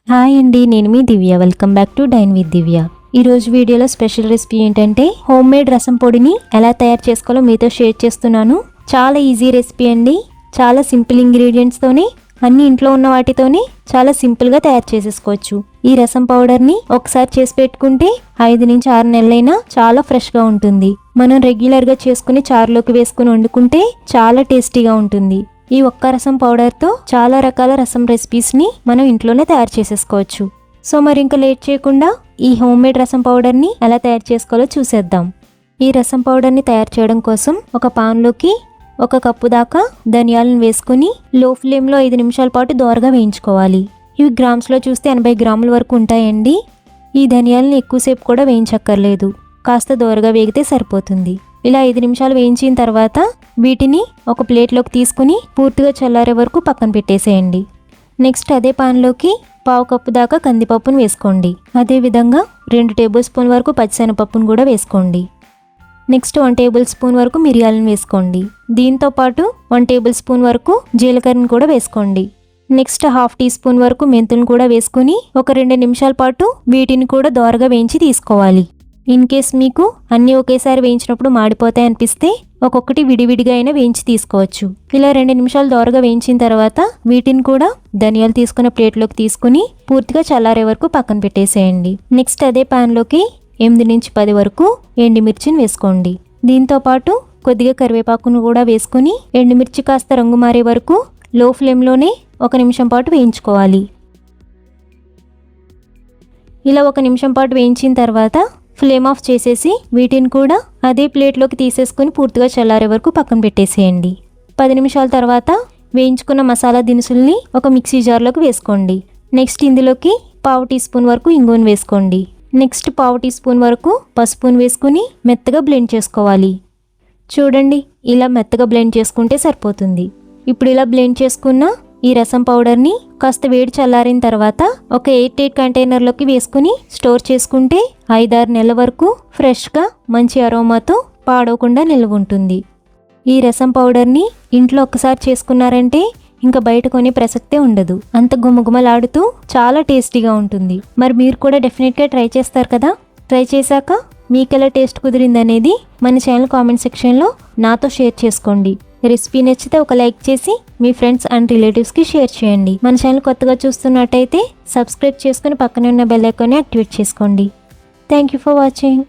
Hi అండి, నేను మీ Divya. Welcome back to dine with Divya. ఈరోజు వీడియోలో స్పెషల్ రెసిపీ ఏంటంటే హోమ్ మేడ్ రసం పొడిని ఎలా తయారు చేసుకోవాలో మీతో షేర్ చేస్తున్నాను. చాలా ఈజీ రెసిపీ అండి. చాలా సింపుల్ ఇంగ్రీడియంట్స్తోనే అన్ని ఇంట్లో ఉన్న వాటితోనే చాలా సింపుల్గా తయారు చేసేసుకోవచ్చు. ఈ రసం పౌడర్ని ఒకసారి చేసి పెట్టుకుంటే 5 నుంచి 6 నెలలైనా చాలా ఫ్రెష్గా ఉంటుంది. మనం రెగ్యులర్గా చేసుకుని చారులోకి వేసుకుని వండుకుంటే చాలా టేస్టీగా ఉంటుంది. ఈ ఒక్క రసం పౌడర్తో చాలా రకాల రసం రెసిపీస్ని మనం ఇంట్లోనే తయారు చేసేసుకోవచ్చు. సో మరి ఇంకా లేట్ చేయకుండా ఈ హోమ్ మేడ్ రసం పౌడర్ని ఎలా తయారు చేసుకోవాలో చూసేద్దాం. ఈ రసం పౌడర్ని తయారు చేయడం కోసం ఒక పాన్లోకి 1 కప్పు దాకా ధనియాలను వేసుకుని లో ఫ్లేమ్లో 5 నిమిషాల పాటు దోరగా వేయించుకోవాలి. ఇవి గ్రామ్స్లో చూస్తే 80 గ్రాముల వరకు ఉంటాయండి. ఈ ధనియాలను ఎక్కువసేపు కూడా వేయించక్కర్లేదు, కాస్త దోరగా వేగితే సరిపోతుంది. ఇలా 5 నిమిషాలు వేయించిన తర్వాత వీటిని ఒక ప్లేట్లోకి తీసుకుని పూర్తిగా చల్లారే వరకు పక్కన పెట్టేసేయండి. నెక్స్ట్ అదే పాన్లోకి 1/2 కప్పు దాకా కందిపప్పును వేసుకోండి. అదేవిధంగా 2 టేబుల్ స్పూన్ వరకు పచ్చిశనగపప్పును కూడా వేసుకోండి. నెక్స్ట్ 1 టేబుల్ స్పూన్ వరకు మిరియాలను వేసుకోండి. దీంతో పాటు 1 టేబుల్ స్పూన్ వరకు జీలకర్రను కూడా వేసుకోండి. నెక్స్ట్ 1/2 టీ స్పూన్ వరకు మెంతులను కూడా వేసుకుని ఒక 2 నిమిషాల పాటు వీటిని కూడా దోరగా వేయించి తీసుకోవాలి. ఇన్ కేస్ మీకు అన్నీ ఒకేసారి వేయించినప్పుడు మాడిపోతాయి అనిపిస్తే ఒక్కొక్కటి విడివిడిగా అయినా వేయించి తీసుకోవచ్చు. ఇలా 2 నిమిషాలు దోరగా వేయించిన తర్వాత వీటిని కూడా ధనియాలు తీసుకున్న ప్లేట్లోకి తీసుకుని పూర్తిగా చల్లారే వరకు పక్కన పెట్టేసేయండి. నెక్స్ట్ అదే ప్యాన్లోకి 8 నుంచి 10 వరకు ఎండుమిర్చిని వేసుకోండి. దీంతో పాటు కొద్దిగా కరివేపాకును కూడా వేసుకుని ఎండుమిర్చి కాస్త రంగు మారే వరకు లో ఫ్లేమ్లోనే 1 నిమిషం పాటు వేయించుకోవాలి. ఇలా 1 నిమిషం పాటు వేయించిన తర్వాత ఫ్లేమ్ ఆఫ్ చేసేసి వీటిని కూడా అదే ప్లేట్లోకి తీసేసుకొని పూర్తిగా చల్లారే వరకు పక్కన పెట్టేసేయండి. 10 నిమిషాల తర్వాత వేయించుకున్న మసాలా దినుసుల్ని ఒక మిక్సీ జార్లోకి వేసుకోండి. నెక్స్ట్ ఇందులోకి 1/2 టీ స్పూన్ వరకు ఇంగువను వేసుకోండి. నెక్స్ట్ 1/2 టీ స్పూన్ వరకు పసుపును వేసుకుని మెత్తగా బ్లెండ్ చేసుకోవాలి. చూడండి, ఇలా మెత్తగా బ్లెండ్ చేసుకుంటే సరిపోతుంది. ఇప్పుడు ఇలా బ్లెండ్ చేసుకున్న ఈ రసం పౌడర్ని కాస్త వేడి చల్లారిన తర్వాత ఒక 8 కంటైనర్లోకి వేసుకుని స్టోర్ చేసుకుంటే 5-6 నెలల వరకు ఫ్రెష్గా మంచి అరోమాతో పాడవకుండా నిల్వ ఉంటుంది. ఈ రసం పౌడర్ని ఇంట్లో ఒక్కసారి చేసుకున్నారంటే ఇంకా బయట కొనే ప్రసక్తే ఉండదు. అంత గుమగుమలాడుతూ చాలా టేస్టీగా ఉంటుంది. మరి మీరు కూడా డెఫినెట్గా ట్రై చేస్తారు కదా. ట్రై చేశాక మీకు ఎలా టేస్ట్ కుదిరింది అనేది మన ఛానల్ కామెంట్ సెక్షన్లో నాతో షేర్ చేసుకోండి. రెసిపీ నచ్చితే ఒక లైక్ చేసి మీ ఫ్రెండ్స్ అండ్ రిలేటివ్స్కి షేర్ చేయండి. మన ఛానల్ కొత్తగా చూస్తున్నట్టయితే సబ్స్క్రైబ్ చేసుకుని పక్కనే ఉన్న బెల్ ఐకాన్ని యాక్టివేట్ చేసుకోండి. Thank you for watching.